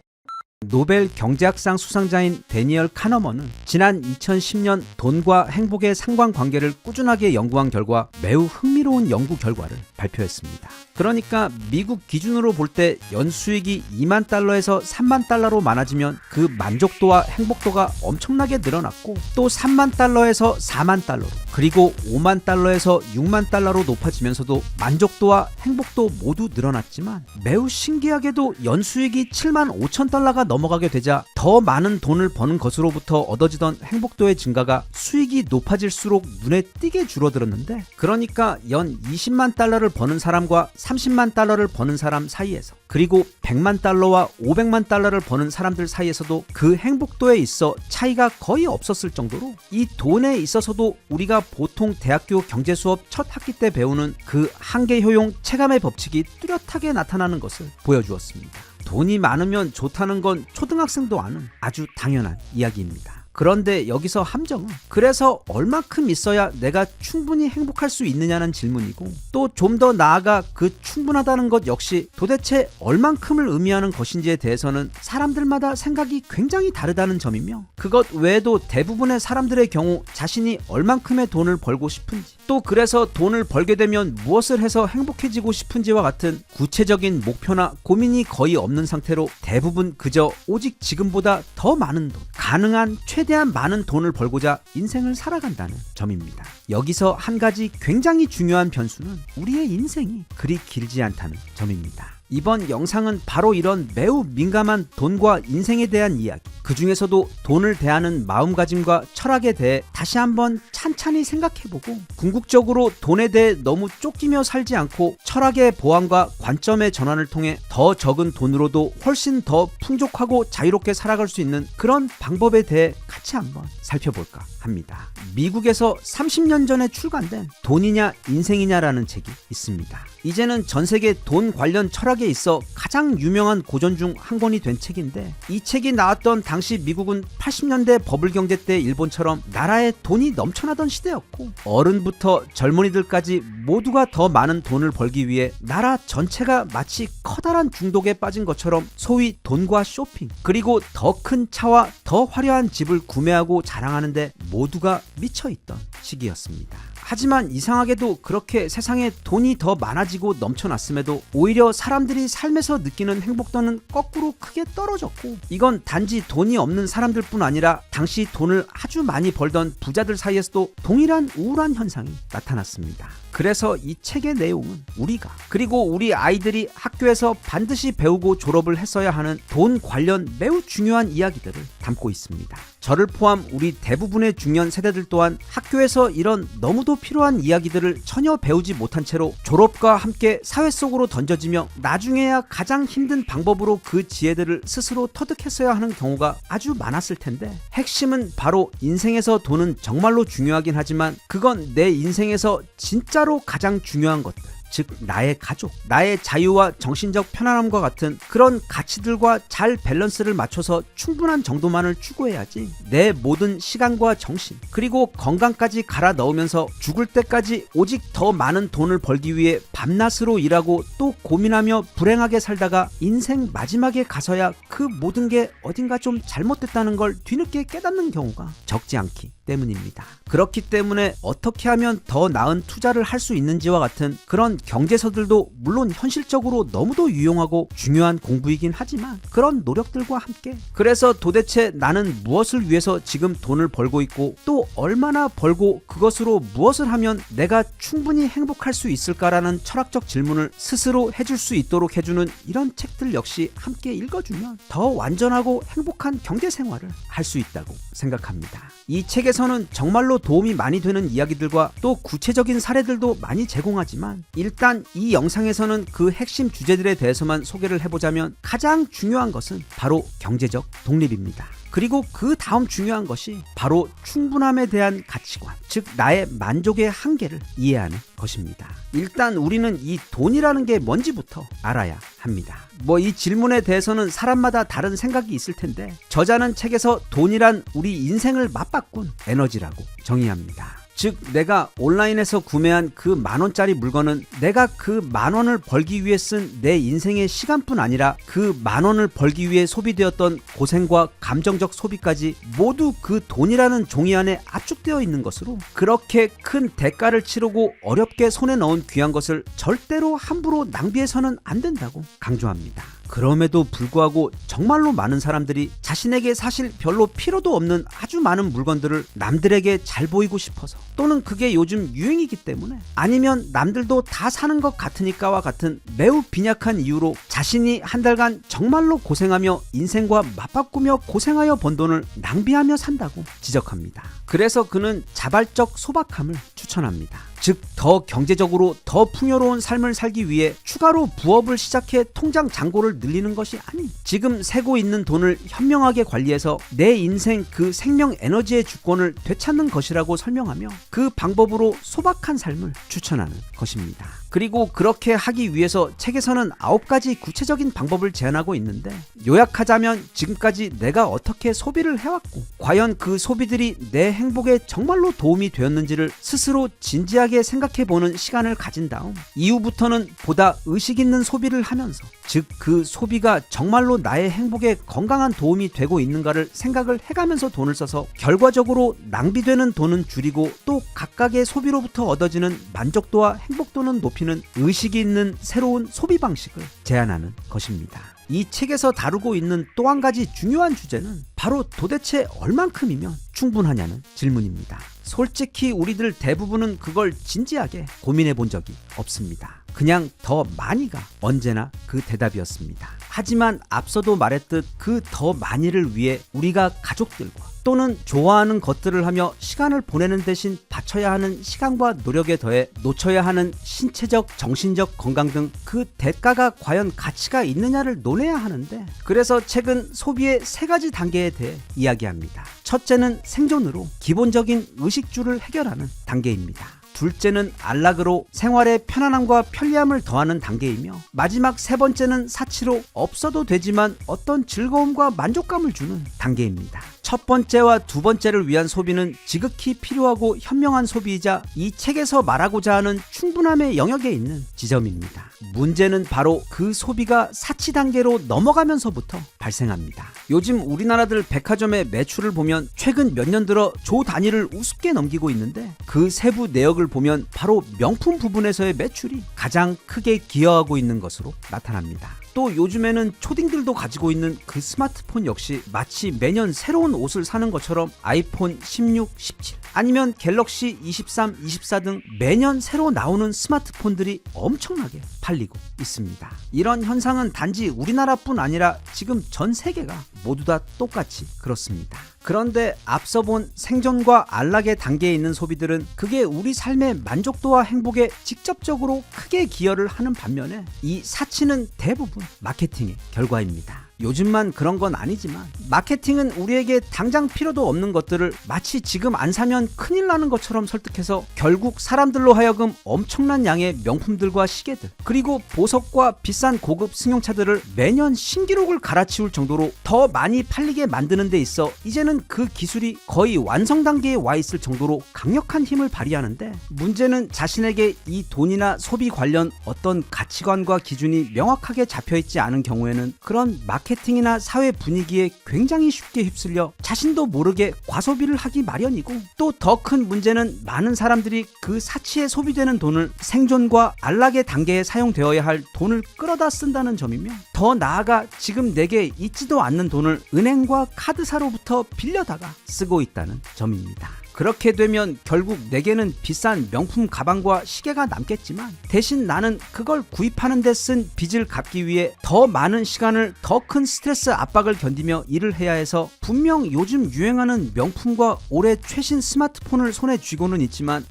노벨 경제학상 수상자인 데니얼 카너먼은 지난 2010년 돈과 행복의 상관관계를 꾸준하게 연구한 결과 매우 흥미로운 연구 결과를 발표했습니다. 그러니까 미국 기준으로 볼 때 연수익이 2만 달러에서 3만 달러로 많아지면 그 만족도와 행복도가 엄청나게 늘어났고 또 3만 달러에서 4만 달러로 그리고 5만 달러에서 6만 달러로 높아지면서도 만족도와 행복도 모두 늘어났지만 매우 신기하게도 연수익이 7만 5천 달러가 넘어가게 되자 더 많은 돈을 버는 것으로부터 얻어지던 행복도의 증가가 수익이 높아질수록 눈에 띄게 줄어들었는데 그러니까 연 20만 달러를 버는 사람과 30만 달러를 버는 사람 사이에서 그리고 100만 달러와 500만 달러를 버는 사람들 사이에서도 그 행복도에 있어 차이가 거의 없었을 정도로 이 돈에 있어서도 우리가 보통 대학교 경제 수업 첫 학기 때 배우는 그 한계 효용 체감의 법칙이 뚜렷하게 나타나는 것을 보여주었습니다. 돈이 많으면 좋다는 건 초등학생도 아는 아주 당연한 이야기입니다. 그런데 여기서 함정은 그래서 얼만큼 있어야 내가 충분히 행복할 수 있느냐는 질문이고, 또 좀 더 나아가 그 충분하다는 것 역시 도대체 얼만큼을 의미하는 것인지에 대해서는 사람들마다 생각이 굉장히 다르다는 점이며, 그것 외에도 대부분의 사람들의 경우 자신이 얼만큼의 돈을 벌고 싶은지, 또 그래서 돈을 벌게 되면 무엇을 해서 행복해지고 싶은지와 같은 구체적인 목표나 고민이 거의 없는 상태로 대부분 그저 오직 지금보다 더 많은 돈, 가능한 최대한 많은 돈을 벌고자 인생을 살아간다는 점입니다. 여기서 한 가지 굉장히 중요한 변수는 우리의 인생이 그리 길지 않다는 점입니다. 이번 영상은 바로 이런 매우 민감한 돈과 인생에 대한 이야기, 그 중에서도 돈을 대하는 마음가짐과 철학에 대해 다시 한번 찬찬히 생각해보고, 궁극적으로 돈에 대해 너무 쫓기며 살지 않고 철학의 보완과 관점의 전환을 통해 더 적은 돈으로도 훨씬 더 풍족하고 자유롭게 살아갈 수 있는 그런 방법에 대해 같이 한번 살펴볼까 합니다. 미국에서 30년 전에 출간된 돈이냐 인생이냐라는 책이 있습니다. 이제는 전 세계 돈 관련 철학에 있어 가장 유명한 고전 중 한 권이 된 책인데, 이 책이 나왔던 당시 미국은 80년대 버블 경제 때 일본처럼 나라에 돈이 넘쳐나던 시대였고, 어른부터 젊은이들까지 모두가 더 많은 돈을 벌기 위해 나라 전체가 마치 커다란 중독에 빠진 것처럼 소위 돈과 쇼핑, 그리고 더 큰 차와 더 화려한 집을 구매하고 자랑하는데 모두가 미쳐있던 시기였습니다. 하지만 이상하게도 그렇게 세상에 돈이 더 많아지고 넘쳐났음에도 오히려 사람들이 삶에서 느끼는 행복도는 거꾸로 크게 떨어졌고, 이건 단지 돈이 없는 사람들뿐 아니라 당시 돈을 아주 많이 벌던 부자들 사이에서도 동일한 우울한 현상이 나타났습니다. 그래서 이 책의 내용은 우리가, 그리고 우리 아이들이 학교에서 반드시 배우고 졸업을 했어야 하는 돈 관련 매우 중요한 이야기들을 담고 있습니다. 저를 포함 우리 대부분의 중년 세대들 또한 학교에서 이런 너무도 필요한 이야기들을 전혀 배우지 못한 채로 졸업과 함께 사회 속으로 던져지며 나중에야 가장 힘든 방법으로 그 지혜들을 스스로 터득했어야 하는 경우가 아주 많았을 텐데, 핵심은 바로 인생에서 돈은 정말로 중요하긴 하지만 그건 내 인생에서 진짜로 가장 중요한 것들, 즉 나의 가족, 나의 자유와 정신적 편안함과 같은 그런 가치들과 잘 밸런스를 맞춰서 충분한 정도만을 추구해야지, 내 모든 시간과 정신, 그리고 건강까지 갈아 넣으면서 죽을 때까지 오직 더 많은 돈을 벌기 위해 밤낮으로 일하고 또 고민하며 불행하게 살다가 인생 마지막에 가서야 그 모든 게 어딘가 좀 잘못됐다는 걸 뒤늦게 깨닫는 경우가 적지 않기 때문입니다. 그렇기 때문에 어떻게 하면 더 나은 투자를 할 수 있는지와 같은 그런 경제서들도 물론 현실적으로 너무도 유용하고 중요한 공부이긴 하지만, 그런 노력들과 함께 그래서 도대체 나는 무엇을 위해서 지금 돈을 벌고 있고, 또 얼마나 벌고 그것으로 무엇을 하면 내가 충분히 행복할 수 있을까라는 철학적 질문을 스스로 해줄 수 있도록 해주는 이런 책들 역시 함께 읽어주면 더 완전하고 행복한 경제 생활을 할 수 있다고 생각합니다. 이 책에서는 정말로 도움이 많이 되는 이야기들과 또 구체적인 사례들도 많이 제공하지만, 일단 이 영상에서는 그 핵심 주제들에 대해서만 소개를 해보자면, 가장 중요한 것은 바로 경제적 독립입니다. 그리고 그 다음 중요한 것이 바로 충분함에 대한 가치관, 즉 나의 만족의 한계를 이해하는 것입니다. 일단 우리는 이 돈이라는 게 뭔지부터 알아야 합니다. 이 질문에 대해서는 사람마다 다른 생각이 있을 텐데, 저자는 책에서 돈이란 우리 인생을 맞바꾼 에너지라고 정의합니다. 즉 내가 온라인에서 구매한 그 10,000원짜리 물건은 내가 그 10,000원을 벌기 위해 쓴 내 인생의 시간뿐 아니라 그 10,000원을 벌기 위해 소비되었던 고생과 감정적 소비까지 모두 그 돈이라는 종이 안에 압축되어 있는 것으로, 그렇게 큰 대가를 치르고 어렵게 손에 넣은 귀한 것을 절대로 함부로 낭비해서는 안 된다고 강조합니다. 그럼에도 불구하고 정말로 많은 사람들이 자신에게 사실 별로 필요도 없는 아주 많은 물건들을 남들에게 잘 보이고 싶어서, 또는 그게 요즘 유행이기 때문에, 아니면 남들도 다 사는 것 같으니까와 같은 매우 빈약한 이유로 자신이 한 달간 정말로 고생하며 인생과 맞바꾸며 고생하여 번 돈을 낭비하며 산다고 지적합니다. 그래서 그는 자발적 소박함을 추천합니다. 즉 더 경제적으로 더 풍요로운 삶을 살기 위해 추가로 부업을 시작해 통장 잔고를 늘리는 것이 아닌 지금 세고 있는 돈을 현명하게 관리해서 내 인생 그 생명 에너지의 주권을 되찾는 것이라고 설명하며 그 방법으로 소박한 삶을 추천하는 것입니다. 그리고 그렇게 하기 위해서 책에서는 9가지 구체적인 방법을 제안하고 있는데 요약하자면 지금까지 내가 어떻게 소비를 해왔고 과연 그 소비들이 내 행복에 정말로 도움이 되었는지를 스스로 진지하게 생각해보는 시간을 가진 다음 이후부터는 보다 의식 있는 소비를 하면서 즉 그 소비가 정말로 나의 행복에 건강한 도움이 되고 있는가를 생각을 해가면서 돈을 써서 결과적으로 낭비되는 돈은 줄이고 또 각각의 소비로부터 얻어지는 만족도와 행복도는 높이는 의식이 있는 새로운 소비 방식을 제안하는 것입니다. 이 책에서 다루고 있는 또 한 가지 중요한 주제는 바로 도대체 얼만큼이면 충분하냐는 질문입니다. 솔직히 우리들 대부분은 그걸 진지하게 고민해 본 적이 없습니다. 그냥 더 많이가 언제나 그 대답이었습니다. 하지만 앞서도 말했듯 그 더 많이를 위해 우리가 가족들과 또는 좋아하는 것들을 하며 시간을 보내는 대신 바쳐야 하는 시간과 노력에 더해 놓쳐야 하는 신체적, 정신적 건강 등 그 대가가 과연 가치가 있느냐를 논해야 하는데 그래서 책은 소비의 3가지 단계에 대해 이야기합니다. 첫째는 생존으로 기본적인 의식주를 해결하는 단계입니다. 둘째는 안락으로 생활의 편안함과 편리함을 더하는 단계이며 마지막 3번째는 사치로 없어도 되지만 어떤 즐거움과 만족감을 주는 단계입니다. 첫 번째와 두 번째를 위한 소비는 지극히 필요하고 현명한 소비이자 이 책에서 말하고자 하는 충분함의 영역에 있는 지점입니다. 문제는 바로 그 소비가 사치 단계로 넘어가면서부터 발생합니다. 요즘 우리나라들 백화점의 매출을 보면 최근 몇 년 들어 조 단위를 우습게 넘기고 있는데 그 세부 내역을 보면 바로 명품 부분에서의 매출이 가장 크게 기여하고 있는 것으로 나타납니다. 또 요즘에는 초딩들도 가지고 있는 그 스마트폰 역시 마치 매년 새로운 옷을 사는 것처럼 아이폰 16, 17 아니면 갤럭시 23, 24 등 매년 새로 나오는 스마트폰들이 엄청나게 팔리고 있습니다. 이런 현상은 단지 우리나라뿐 아니라 지금 전 세계가 모두 다 똑같이 그렇습니다. 그런데 앞서 본 생존과 안락의 단계에 있는 소비들은 그게 우리 삶의 만족도와 행복에 직접적으로 크게 기여를 하는 반면에 이 사치는 대부분 마케팅의 결과입니다. 요즘만 그런 건 아니지만 마케팅은 우리에게 당장 필요도 없는 것들을 마치 지금 안 사면 큰일 나는 것처럼 설득해서 결국 사람들로 하여금 엄청난 양의 명품들과 시계들 그리고 보석과 비싼 고급 승용차들을 매년 신기록을 갈아치울 정도로 더 많이 팔리게 만드는 데 있어 이제는 그 기술이 거의 완성 단계에 와 있을 정도로 강력한 힘을 발휘하는데 문제는 자신에게 이 돈이나 소비 관련 어떤 가치관과 기준이 명확하게 잡혀있지 않은 경우에는 그런 마케팅이나 사회 분위기에 굉장히 쉽게 휩쓸려 자신도 모르게 과소비를 하기 마련이고 또 더 큰 문제는 많은 사람들이 그 사치에 소비되는 돈을 생존과 안락의 단계에 사용되어야 할 돈을 끌어다 쓴다는 점이며 더 나아가 지금 내게 있지도 않는 돈을 은행과 카드사로부터 빌려다가 쓰고 있다는 점입니다. 그렇게 되면 결국 내게는 비싼 명품 가방과 시계가 남겠지만 대신 나는 그걸 구입하는 데 쓴 빚을 갚기 위해 더 많은 시간을 더 큰 스트레스 압박을 견디며 일을 해야 해서 분명 요즘 유행하는 명품과 올해 최신 스마트폰을 손에 쥐고는 있지만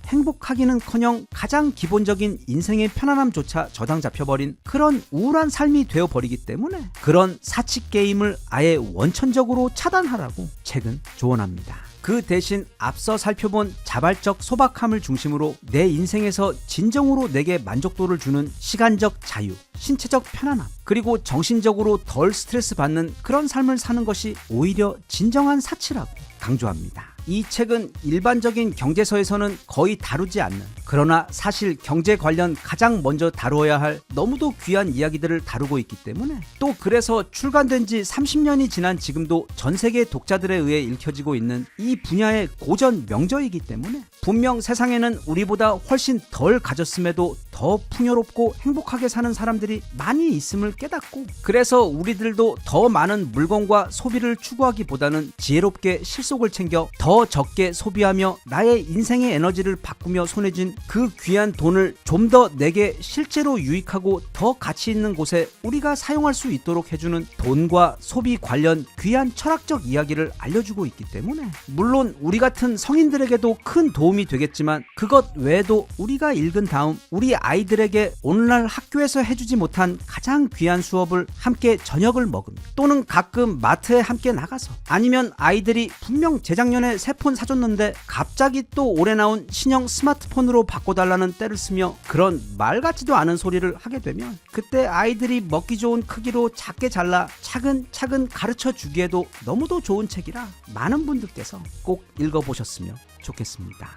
행복하기는커녕 가장 기본적인 인생의 편안함조차 저당 잡혀버린 그런 우울한 삶이 되어버리기 때문에 그런 사치 게임을 아예 원천적으로 차단하라고 책은 조언합니다. 그 대신 앞서 살펴본 자발적 소박함을 중심으로 내 인생에서 진정으로 내게 만족도를 주는 시간적 자유, 신체적 편안함, 그리고 정신적으로 덜 스트레스 받는 그런 삶을 사는 것이 오히려 진정한 사치라고 강조합니다. 이 책은 일반적인 경제서에서는 거의 다루지 않는 그러나 사실 경제 관련 가장 먼저 다루어야 할 너무도 귀한 이야기들을 다루고 있기 때문에 또 그래서 출간된 지 30년이 지난 지금도 전 세계 독자들에 의해 읽혀지고 있는 이 분야의 고전 명저이기 때문에 분명 세상에는 우리보다 훨씬 덜 가졌음에도 더 풍요롭고 행복하게 사는 사람들이 많이 있음을 깨닫고 그래서 우리들도 더 많은 물건과 소비를 추구하기보다는 지혜롭게 실속을 챙겨 더 더 적게 소비하며 나의 인생의 에너지를 바꾸며 손에 쥔 그 귀한 돈을 좀 더 내게 실제로 유익하고 더 가치 있는 곳에 우리가 사용할 수 있도록 해주는 돈과 소비 관련 귀한 철학적 이야기를 알려주고 있기 때문에 물론 우리 같은 성인들에게도 큰 도움이 되겠지만 그것 외에도 우리가 읽은 다음 우리 아이들에게 오늘날 학교에서 해주지 못한 가장 귀한 수업을 함께 저녁을 먹으며 또는 가끔 마트에 함께 나가서 아니면 아이들이 분명 재작년에 새 폰 사줬는데 갑자기 또 올해 나온 신형 스마트폰으로 바꿔달라는 때를 쓰며 그런 말 같지도 않은 소리를 하게 되면 그때 아이들이 먹기 좋은 크기로 작게 잘라 차근차근 가르쳐 주기에도 너무도 좋은 책이라 많은 분들께서 꼭 읽어보셨으면 좋겠습니다.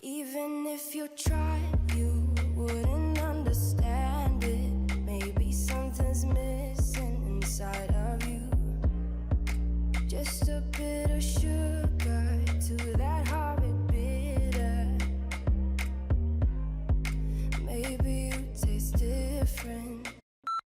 Even if you tried, you wouldn't understand it. Maybe something's missing inside of you. Just a bit of sugar to that horrid bitter. Maybe you taste different.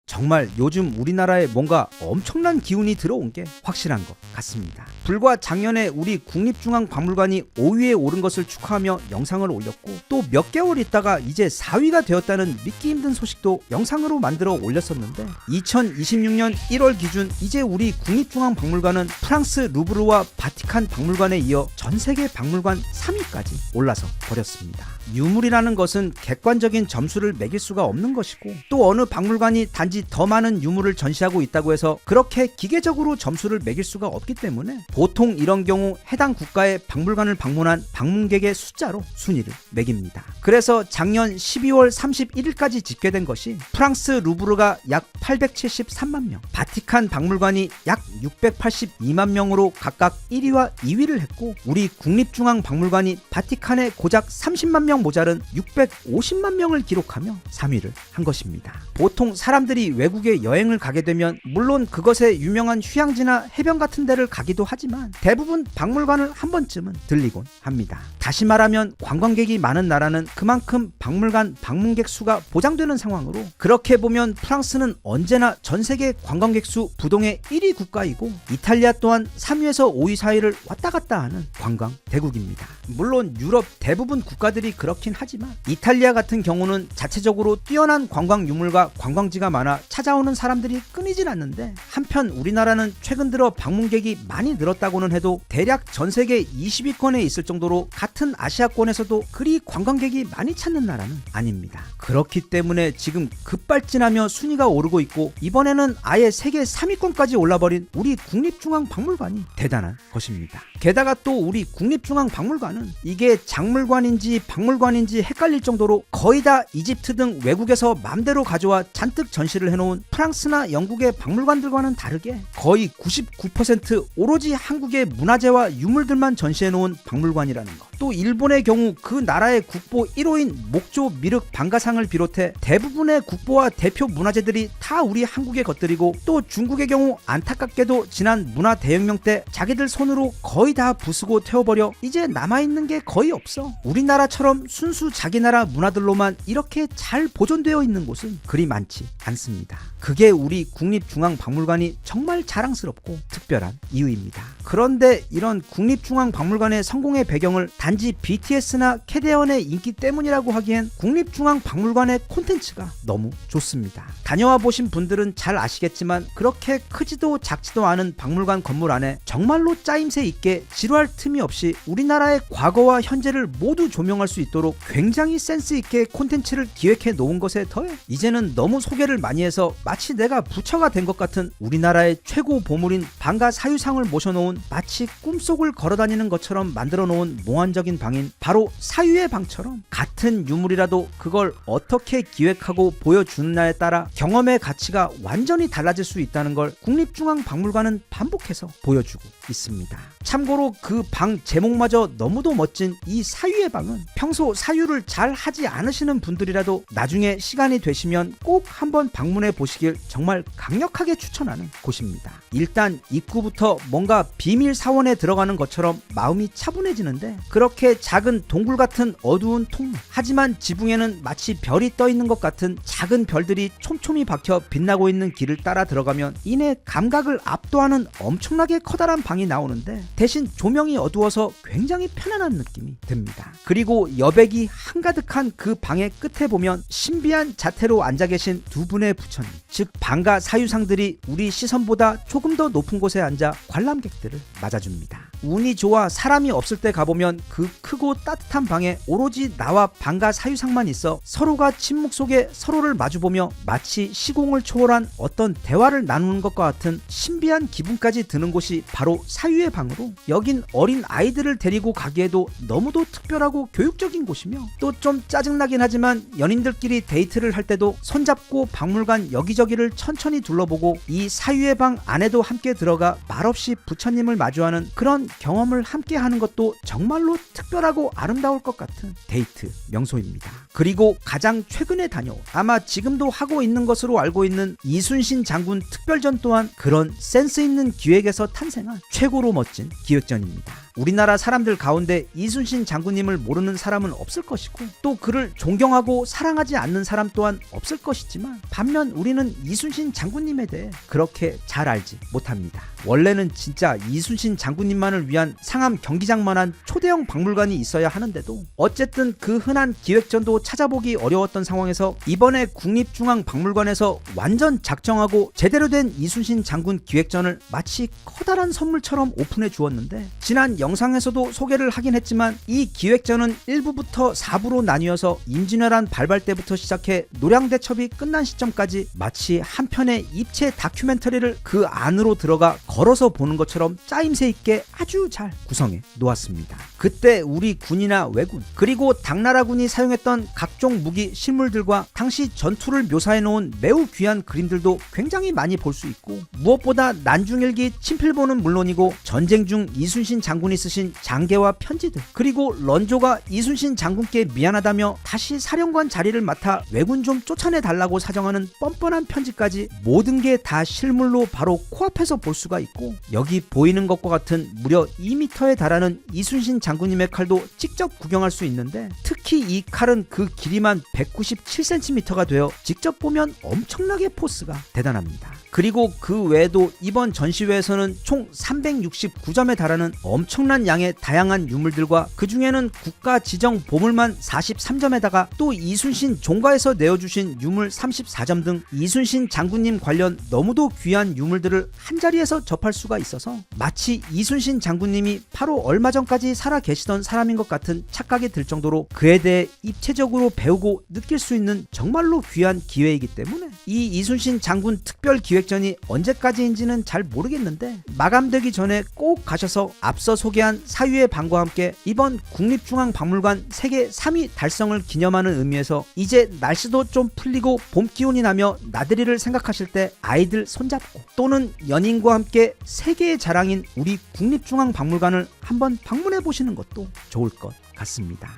정말 요즘 우리나라에 뭔가 엄청난 기운이 들어온 게 확실한 것 같습니다. 불과 작년에 우리 국립중앙박물관이 5위에 오른 것을 축하하며 영상을 올렸고 또 몇 개월 있다가 이제 4위가 되었다는 믿기 힘든 소식도 영상으로 만들어 올렸었는데 2026년 1월 기준 이제 우리 국립중앙박물관은 프랑스 루브르와 바티칸 박물관에 이어 전 세계 박물관 3위까지 올라서 버렸습니다. 유물이라는 것은 객관적인 점수를 매길 수가 없는 것이고 또 어느 박물관이 단지 더 많은 유물을 전시하고 있다고 해서 그렇게 기계적으로 점수를 매길 수가 없기 때문에 보통 이런 경우 해당 국가의 박물관을 방문한 방문객의 숫자로 순위를 매깁니다. 그래서 작년 12월 31일까지 집계된 것이 프랑스 루브르가 약 873만 명, 바티칸 박물관이 약 682만 명으로 각각 1위와 2위를 했고 우리 국립중앙박물관이 바티칸에 고작 30만 명 모자른 650만 명을 기록하며 3위를 한 것입니다. 보통 사람들이 외국에 여행을 가게 되면 물론 그것에 유명한 휴양지나 해변 같은 데를 가기도 하지만 대부분 박물관을 한 번쯤은 들리곤 합니다. 다시 말하면 관광객이 많은 나라는 그만큼 박물관 방문객 수가 보장되는 상황으로 그렇게 보면 프랑스는 언제나 전 세계 관광객 수 부동의 1위 국가이고 이탈리아 또한 3위에서 5위 사이를 왔다 갔다 하는 관광 대국입니다. 물론 유럽 대부분 국가들이 그렇긴 하지만 이탈리아 같은 경우는 자체적으로 뛰어난 관광 유물과 관광지가 많아 찾아오는 사람들이 끊이진 않는데 한편 우리나라는 최근 들어 방문객이 많이 늘었다고는 해도 대략 전 세계 20위권에 있을 정도로 같은 아시아권에서도 그리 관광객이 많이 찾는 나라는 아닙니다. 그렇기 때문에 지금 급발진하며 순위가 오르고 있고 이번에는 아예 세계 3위권까지 올라버린 우리 국립중앙박물관이 대단한 것입니다. 게다가 또 우리 국립중앙박물관은 이게 작물관인지 박물관인지 헷갈릴 정도로 거의 다 이집트 등 외국에서 맘대로 가져와 잔뜩 전시를 해놓은 프랑스나 영국의 박물관들과는 다르게 거의 99% 오로지 한국의 문화재와 유물들만 전시해놓은 박물관이라는 것. 또 일본의 경우 그 나라의 국보 1호인 목조 미륵 방가상을 비롯해 대부분의 국보와 대표 문화재들이 다 우리 한국의 것들이고 또 중국의 경우 안타깝게도 지난 문화 대혁명 때 자기들 손으로 거의 다 부수고 태워버려 이제 남아있는 게 거의 없어. 우리나라처럼 순수 자기 나라 문화들로만 이렇게 잘 보존되어 있는 곳은 그리 많지 않습니다. 그게 우리 국립중앙박물관이 정말 자랑스럽고 특별한 이유입니다. 그런데 이런 국립중앙박물관의 성공의 배경을 단지 BTS나 캐대언의 인기 때문이라고 하기엔 국립중앙박물관의 콘텐츠가 너무 좋습니다. 다녀와 보신 분들은 잘 아시겠지만 그렇게 크지도 작지도 않은 박물관 건물 안에 정말로 짜임새 있게 지루할 틈이 없이 우리나라의 과거와 현재를 모두 조명할 수 있도록 굉장히 센스 있게 콘텐츠를 기획해 놓은 것에 더해 이제는 너무 소개를 많이 해서 마치 내가 부처가 된 것 같은 우리나라의 최고 보물인 방가 사유상을 모셔놓은 마치 꿈속을 걸어다니는 것처럼 만들어 놓은 몽환적인 방인 바로 사유의 방처럼 같은 유물이라도 그걸 어떻게 기획하고 보여주느냐에 따라 경험의 가치가 완전히 달라질 수 있다는 걸 국립중앙박물관은 반복해서 보여주고 있습니다. 참고로 그 방 제목마저 너무도 멋진 이 사유의 방은 평소 사유를 잘 하지 않으시는 분들이라도 나중에 시간이 되시면 꼭 한번 방문해 방문해 보시길 정말 강력하게 추천하는 곳입니다. 일단 입구부터 뭔가 비밀 사원에 들어가는 것처럼 마음이 차분해지는데, 그렇게 작은 동굴 같은 어두운 통로, 하지만 지붕에는 마치 별이 떠 있는 것 같은 작은 별들이 촘촘히 박혀 빛나고 있는 길을 따라 들어가면 이내 감각을 압도하는 엄청나게 커다란 방이 나오는데, 대신 조명이 어두워서 굉장히 편안한 느낌이 듭니다. 그리고 여백이 한가득한 그 방의 끝에 보면 신비한 자태로 앉아 계신 두 분의 부처님, 즉 방가 사유상들이 우리 시선보다 조금 더 높은 곳에 앉아 관람객들을 맞아줍니다. 운이 좋아 사람이 없을 때 가보면 그 크고 따뜻한 방에 오로지 나와 방가 사유상만 있어 서로가 침묵 속에 서로를 마주보며 마치 시공을 초월한 어떤 대화를 나누는 것과 같은 신비한 기분까지 드는 곳이 바로 사유의 방으로, 여긴 어린 아이들을 데리고 가기에도 너무도 특별하고 교육적인 곳이며, 또 좀 짜증나긴 하지만 연인들끼리 데이트를 할 때도 손잡고 박물관 여기저기를 천천히 둘러보고 이 사유의 방 안에도 함께 들어가 말없이 부처님을 마주하는 그런 경험을 함께 하는 것도 정말로 특별하고 아름다울 것 같은 데이트 명소입니다. 그리고 가장 최근에 다녀온, 아마 지금도 하고 있는 것으로 알고 있는 이순신 장군 특별전 또한 그런 센스 있는 기획에서 탄생한 최고로 멋진 기획전입니다. 우리나라 사람들 가운데 이순신 장군님을 모르는 사람은 없을 것이고, 또 그를 존경하고 사랑하지 않는 사람 또한 없을 것이지만, 반면 우리는 이순신 장군님에 대해 그렇게 잘 알지 못합니다. 원래는 진짜 이순신 장군님만을 위한 상암 경기장만한 초대형 박물관이 있어야 하는데도, 어쨌든 그 흔한 기획전도 찾아보기 어려웠던 상황에서 이번에 국립중앙박물관에서 완전 작정하고 제대로 된 이순신 장군 기획전을 마치 커다란 선물처럼 오픈해 주었는데, 지난 영상에서도 소개를 하긴 했지만 이 기획전은 1부부터 4부로 나뉘어서 임진왜란 발발 때부터 시작해 노량대첩이 끝난 시점까지 마치 한 편의 입체 다큐멘터리를 그 안으로 들어가 걸어서 보는 것처럼 짜임새 있게 아주 잘 구성해 놓았습니다. 그때 우리 군이나 왜군, 그리고 당나라군이 사용했던 각종 무기, 실물들과 당시 전투를 묘사해 놓은 매우 귀한 그림들도 굉장히 많이 볼 수 있고, 무엇보다 난중일기 친필본은 물론이고 전쟁 중 이순신 장군이 쓰신 장계와 편지들, 그리고 런조가 이순신 장군께 미안하다며 다시 사령관 자리를 맡아 왜군 좀 쫓아내 달라고 사정하는 뻔뻔한 편지까지, 모든 게 다 실물로 바로 코앞에서 볼 수가 있고, 여기 보이는 것과 같은 무려 2m에 달하는 이순신 장군님의 칼도 직접 구경할 수 있는데, 특히 이 칼은 그 길이만 197cm가 되어 직접 보면 엄청나게 포스가 대단합니다. 그리고 그 외에도 이번 전시회에서는 총 369점에 달하는 엄청난 양의 다양한 유물들과, 그 중에는 국가 지정 보물만 43점에다가 또 이순신 종가에서 내어주신 유물 34점 등 이순신 장군님 관련 너무도 귀한 유물들을 한자리에서 접할 수가 있어서 마치 이순신 장군님이 바로 얼마 전까지 살아 계시던 사람인 것 같은 착각이 들 정도로 그에 대해 입체적으로 배우고 느낄 수 있는 정말로 귀한 기회이기 때문에, 이 이순신 장군 특별 기획전이 언제까지인지는 잘 모르겠는데 마감되기 전에 꼭 가셔서 앞서 소개한 사유의 방과 함께 이번 국립중앙박물관 세계 3위 달성을 기념하는 의미에서 이제 날씨도 좀 풀리고 봄 기운이 나며 나들이를 생각하실 때 아이들 손잡고 또는 연인과 함께 세계의 자랑인 우리 국립중앙박물관을 한번 방문해 보시는 것도 좋을 것 같습니다.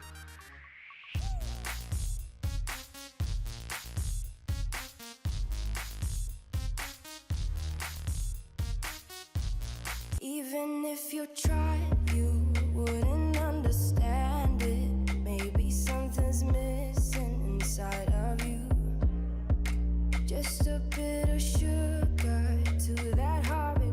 Even if you tried, you wouldn't understand it. Maybe something's missing inside of you. Just a bit of sugar to that heart.